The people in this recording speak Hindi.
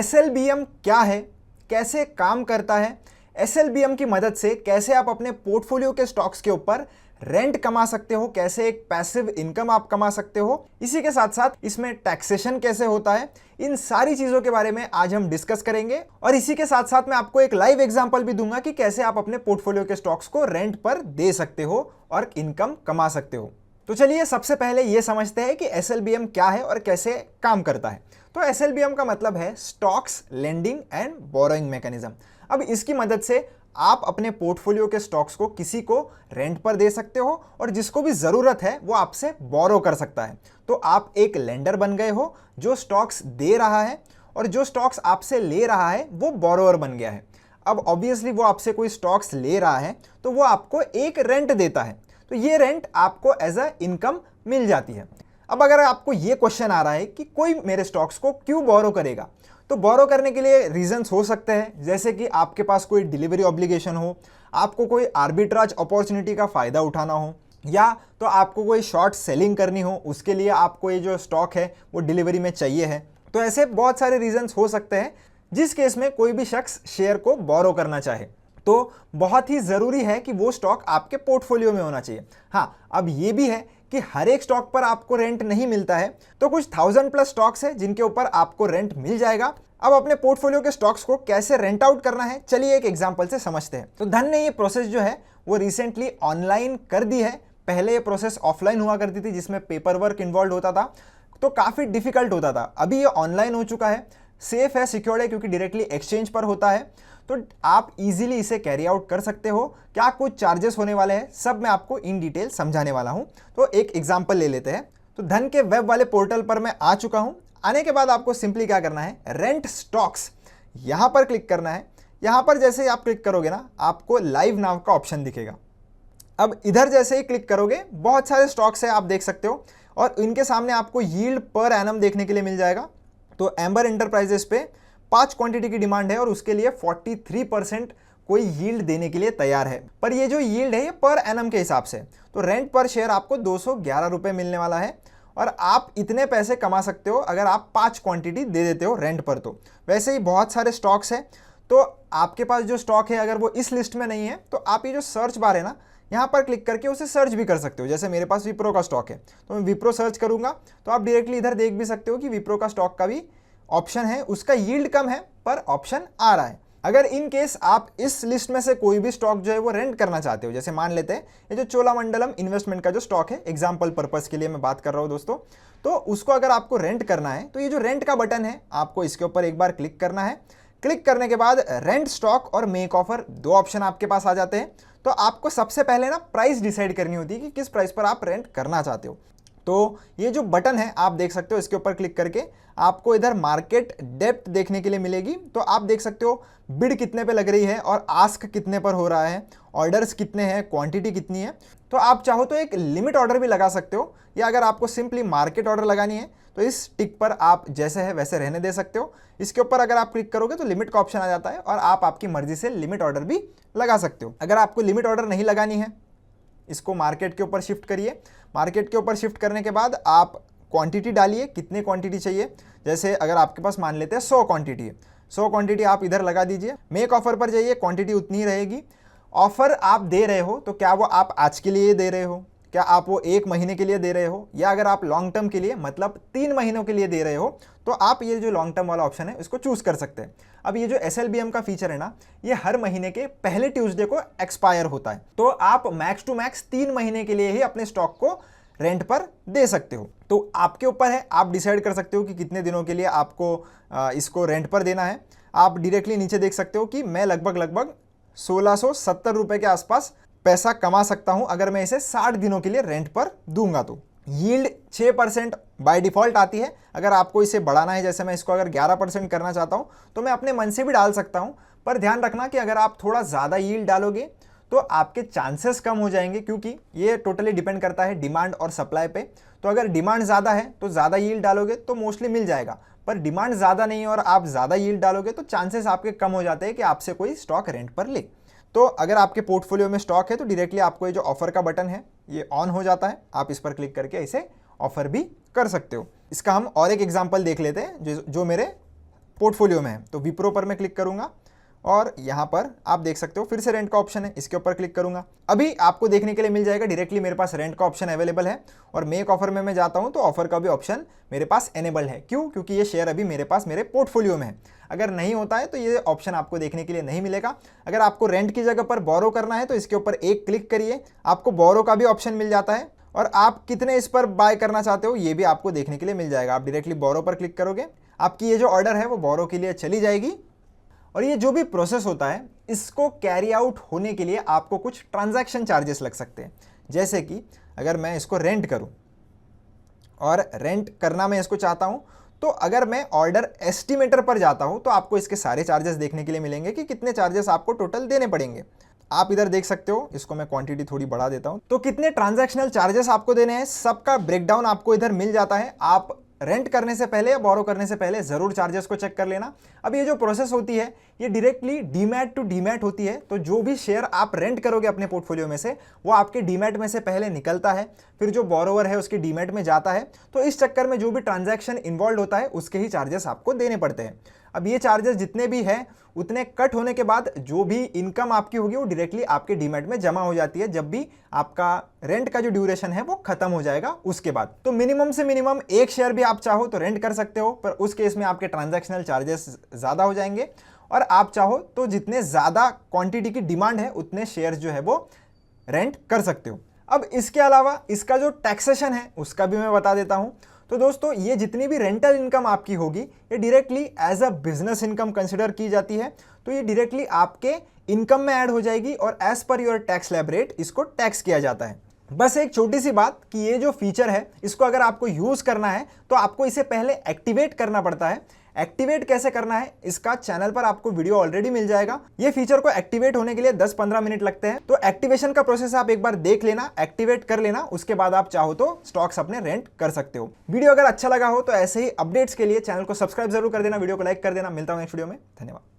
SLBM क्या है, कैसे काम करता है, SLBM की मदद से कैसे आप अपने पोर्टफोलियो के स्टॉक्स के ऊपर रेंट कमा सकते हो, कैसे एक पैसिव इनकम आप कमा सकते हो, इसी के साथ साथ इसमें टैक्सेशन कैसे होता है, इन सारी चीजों के बारे में आज हम डिस्कस करेंगे। और इसी के साथ साथ मैं आपको एक लाइव एग्जांपल भी दूंगा कि कैसे आप अपने पोर्टफोलियो के स्टॉक्स को रेंट पर दे सकते हो और इनकम कमा सकते हो। तो चलिए सबसे पहले ये समझते हैं कि SLBM क्या है और कैसे काम करता है। तो SLBM का मतलब है stocks lending and borrowing mechanism. अब इसकी मदद से आप अपने पोर्टफोलियो के स्टॉक्स को किसी को रेंट पर दे सकते हो और जिसको भी जरूरत है वो आपसे बोरो कर सकता है। तो आप एक लेंडर बन गए हो जो स्टॉक्स दे रहा है और जो स्टॉक्स आपसे ले रहा है वो बोरोअर बन गया है। अब ऑब्वियसली वो आपसे कोई स्टॉक्स ले रहा है तो वो आपको एक रेंट देता है, तो ये रेंट आपको एज अ इनकम मिल जाती है। अब अगर आपको ये क्वेश्चन आ रहा है कि कोई मेरे स्टॉक्स को क्यों बोरो करेगा, तो बोरो करने के लिए रीजंस हो सकते हैं, जैसे कि आपके पास कोई डिलीवरी ऑब्लिगेशन हो, आपको कोई आर्बिट्राज अपॉर्चुनिटी का फायदा उठाना हो, या तो आपको कोई शॉर्ट सेलिंग करनी हो, उसके लिए आपको ये जो स्टॉक है वो डिलीवरी में चाहिए है। तो ऐसे बहुत सारे रीजंस हो सकते हैं जिस केस में कोई भी शख्स शेयर को बोरो करना चाहे। तो बहुत ही जरूरी है कि वो स्टॉक आपके पोर्टफोलियो में होना चाहिए। हाँ, अब ये भी है कि हर एक स्टॉक पर आपको रेंट नहीं मिलता है, तो कुछ 1000+ स्टॉक्स है जिनके ऊपर आपको रेंट मिल जाएगा। अब अपने पोर्टफोलियो के स्टॉक्स को कैसे रेंट आउट करना है, चलिए एक एग्जांपल से समझते हैं। तो धन ने ये प्रोसेस जो है वो रिसेंटली ऑनलाइन कर दी है। पहले ये प्रोसेस ऑफलाइन हुआ करती थी जिसमें पेपर वर्क इन्वॉल्व होता था, तो काफी डिफिकल्ट होता था। अभी ये ऑनलाइन हो चुका है, सेफ है, सिक्योर्ड है, क्योंकि डायरेक्टली एक्सचेंज पर होता है, तो आप इजीली इसे कैरी आउट कर सकते हो। क्या कुछ चार्जेस होने वाले हैं, सब मैं आपको इन डिटेल समझाने वाला हूं। तो एक एग्जांपल ले लेते हैं। तो धन के वेब वाले पोर्टल पर मैं आ चुका हूं। आने के बाद आपको सिंपली क्या करना है, रेंट स्टॉक्स यहां पर क्लिक करना है। यहां पर जैसे ही आप क्लिक करोगे ना, आपको लाइव नाउ का ऑप्शन दिखेगा। अब इधर जैसे ही क्लिक करोगे बहुत सारे स्टॉक्स है, आप देख सकते हो, और इनके सामने आपको यील्ड पर एनम देखने के लिए मिल जाएगा। तो एम्बर एंटरप्राइजेस पे 5 क्वांटिटी की डिमांड है और उसके लिए 43% कोई यील्ड देने के लिए तैयार है। पर ये जो यील्ड है ये पर एनम के हिसाब से, तो रेंट पर शेयर आपको 211 रुपए मिलने वाला है और आप इतने पैसे कमा सकते हो अगर आप 5 क्वांटिटी दे देते हो रेंट पर। तो वैसे ही बहुत सारे स्टॉक्स है, तो आपके पास जो स्टॉक है अगर वो इस लिस्ट में नहीं है तो आप ये जो सर्च बार है ना, यहाँ पर क्लिक करके उसे सर्च भी कर सकते हो। जैसे मेरे पास विप्रो का स्टॉक है तो मैं विप्रो सर्च करूंगा तो आप डायरेक्टली इधर देख भी सकते हो कि विप्रो का स्टॉक का भी ऑप्शन है, उसका यील्ड कम है पर ऑप्शन आ रहा है। अगर इन केस आप इस लिस्ट में से कोई भी स्टॉक जो है वो रेंट करना चाहते हो, जैसे मान लेते हैं ये जो चोलामंडलम इन्वेस्टमेंट का जो स्टॉक है, एग्जांपल पर्पस के लिए मैं बात कर रहा हूं दोस्तों, तो उसको अगर आपको रेंट करना है तो ये जो रेंट का बटन है आपको इसके ऊपर एक बार क्लिक करना है। क्लिक करने के बाद रेंट स्टॉक और मेक ऑफर 2 ऑप्शन आपके पास आ जाते हैं। तो आपको सबसे पहले ना प्राइस डिसाइड करनी होती है कि किस प्राइस पर आप रेंट करना चाहते हो। तो ये जो बटन है आप देख सकते हो, इसके ऊपर क्लिक करके आपको इधर मार्केट डेप्थ देखने के लिए मिलेगी। तो आप देख सकते हो बिड कितने पे लग रही है और आस्क कितने पर हो रहा है, ऑर्डर्स कितने हैं, क्वांटिटी कितनी है। तो आप चाहो तो एक लिमिट ऑर्डर भी लगा सकते हो, या अगर आपको सिंपली मार्केट ऑर्डर लगानी है तो इस टिक पर आप जैसे है वैसे रहने दे सकते हो। इसके ऊपर अगर आप क्लिक करोगे तो लिमिट का ऑप्शन आ जाता है और आप आपकी मर्जी से लिमिट ऑर्डर भी लगा सकते हो। अगर आपको लिमिट ऑर्डर नहीं लगानी है, इसको मार्केट के ऊपर शिफ्ट करिए। मार्केट के ऊपर शिफ्ट करने के बाद आप क्वांटिटी डालिए, कितने क्वांटिटी चाहिए। जैसे अगर आपके पास मान लेते हैं 100 क्वांटिटी है, 100 क्वांटिटी आप इधर लगा दीजिए। मेक ऑफर पर जाइए, क्वांटिटी उतनी ही रहेगी। ऑफर आप दे रहे हो तो क्या वो आप आज के लिए दे रहे हो, क्या आप वो 1 महीने के लिए दे रहे हो, या अगर आप लॉन्ग टर्म के लिए मतलब 3 महीनों के लिए दे रहे हो तो आप ये जो लॉन्ग टर्म वाला ऑप्शन है इसको चूज कर सकते हैं। अब ये जो SLBM का फीचर है ना, ये हर महीने के पहले ट्यूसडे को एक्सपायर होता है, तो आप मैक्स टू मैक्स 3 महीने के लिए ही अपने स्टॉक को रेंट पर दे सकते हो। तो आपके ऊपर है, आप डिसाइड कर सकते हो कि कितने दिनों के लिए आपको इसको रेंट पर देना है। आप डायरेक्टली नीचे देख सकते हो कि मैं लगभग 1670 रुपए के आसपास पैसा कमा सकता हूं अगर मैं इसे 60 दिनों के लिए रेंट पर दूंगा। तो यील्ड 6% बाय डिफॉल्ट आती है। अगर आपको इसे बढ़ाना है, जैसे मैं इसको अगर 11% करना चाहता हूं तो मैं अपने मन से भी डाल सकता हूं, पर ध्यान रखना कि अगर आप थोड़ा ज़्यादा यील्ड डालोगे तो आपके चांसेस कम हो जाएंगे, क्योंकि ये टोटली डिपेंड करता है डिमांड और सप्लाई पे। तो अगर डिमांड ज़्यादा है तो ज़्यादा यील्ड डालोगे तो मोस्टली मिल जाएगा, पर डिमांड ज़्यादा नहीं है और आप ज़्यादा यील्ड डालोगे तो चांसेस आपके कम हो जाते हैं कि आपसे कोई स्टॉक रेंट पर ले। तो अगर आपके पोर्टफोलियो में स्टॉक है तो डायरेक्टली आपको ये जो ऑफर का बटन है ये ऑन हो जाता है, आप इस पर क्लिक करके इसे ऑफर भी कर सकते हो। इसका हम और एक एग्जांपल देख लेते हैं जो मेरे पोर्टफोलियो में है। तो विप्रो पर मैं क्लिक करूंगा और यहाँ पर आप देख सकते हो फिर से रेंट का ऑप्शन है, इसके ऊपर क्लिक करूंगा। अभी आपको देखने के लिए मिल जाएगा डायरेक्टली मेरे पास रेंट का ऑप्शन अवेलेबल है और मेक ऑफर में मैं जाता हूं तो ऑफर का भी ऑप्शन मेरे पास एनेबल है। क्यों? क्योंकि ये शेयर अभी मेरे पास मेरे पोर्टफोलियो में है। अगर नहीं होता है तो ये ऑप्शन आपको देखने के लिए नहीं मिलेगा। अगर आपको रेंट की जगह पर बोरो करना है तो इसके ऊपर एक क्लिक करिए, आपको बोरो का भी ऑप्शन मिल जाता है और आप कितने इस पर बाय करना चाहते हो ये भी आपको देखने के लिए मिल जाएगा। आप डायरेक्टली बोरो पर क्लिक करोगे, आपकी ये जो ऑर्डर है वो बोरो के लिए चली जाएगी। और ये जो भी प्रोसेस होता है इसको कैरी आउट होने के लिए आपको कुछ ट्रांजैक्शन चार्जेस लग सकते हैं। जैसे कि अगर मैं इसको रेंट करूं और रेंट करना मैं इसको चाहता हूं तो अगर मैं ऑर्डर एस्टिमेटर पर जाता हूं तो आपको इसके सारे चार्जेस देखने के लिए मिलेंगे कि कितने चार्जेस आपको टोटल देने पड़ेंगे। आप इधर देख सकते हो, इसको मैं क्वांटिटी थोड़ी बढ़ा देता हूं। तो कितने ट्रांजैक्शनल चार्जेस आपको देने हैं सबका ब्रेकडाउन आपको इधर मिल जाता है। आप रेंट करने से पहले या बोरो करने से पहले जरूर चार्जेस को चेक कर लेना। अब ये जो प्रोसेस होती है ये डायरेक्टली डीमैट टू डीमैट होती है। तो जो भी शेयर आप रेंट करोगे अपने पोर्टफोलियो में से वो आपके डीमैट में से पहले निकलता है, फिर जो बोरोवर है उसके डीमैट में जाता है। तो इस चक्कर में जो भी ट्रांजैक्शन इन्वॉल्व होता है उसके ही चार्जेस आपको देने पड़ते हैं। अब ये चार्जेस जितने भी हैं उतने कट होने के बाद जो भी इनकम आपकी होगी वो डायरेक्टली आपके डीमैट में जमा हो जाती है जब भी आपका रेंट का जो ड्यूरेशन है वो खत्म हो जाएगा उसके बाद। तो मिनिमम से मिनिमम एक शेयर भी आप चाहो तो रेंट कर सकते हो, पर उस केस में आपके ट्रांजैक्शनल चार्जेस ज़्यादा हो जाएंगे। और आप चाहो तो जितने ज़्यादा क्वांटिटी की डिमांड है उतने शेयर्स जो है वो रेंट कर सकते हो। अब इसके अलावा इसका जो टैक्सेशन है उसका भी मैं बता देता हूँ। तो दोस्तों ये जितनी भी रेंटल इनकम आपकी होगी ये directly as a business income consider की जाती है। तो ये डायरेक्टली आपके इनकम में ऐड हो जाएगी और as per your tax slab rate इसको टैक्स किया जाता है। बस एक छोटी सी बात कि ये जो फीचर है इसको अगर आपको यूज करना है तो आपको इसे पहले एक्टिवेट करना पड़ता है। एक्टिवेट कैसे करना है इसका चैनल पर आपको वीडियो ऑलरेडी मिल जाएगा। ये फीचर को एक्टिवेट होने के लिए 10-15 मिनट लगते हैं। तो एक्टिवेशन का प्रोसेस आप एक बार देख लेना, एक्टिवेट कर लेना, उसके बाद आप चाहो तो स्टॉक्स अपने रेंट कर सकते हो। वीडियो अगर अच्छा लगा हो तो ऐसे ही अपडेट्स के लिए चैनल को सब्सक्राइब जरूर कर देना, वीडियो को लाइक कर देना। मिलता हूं नेक्स्ट वीडियो में, धन्यवाद।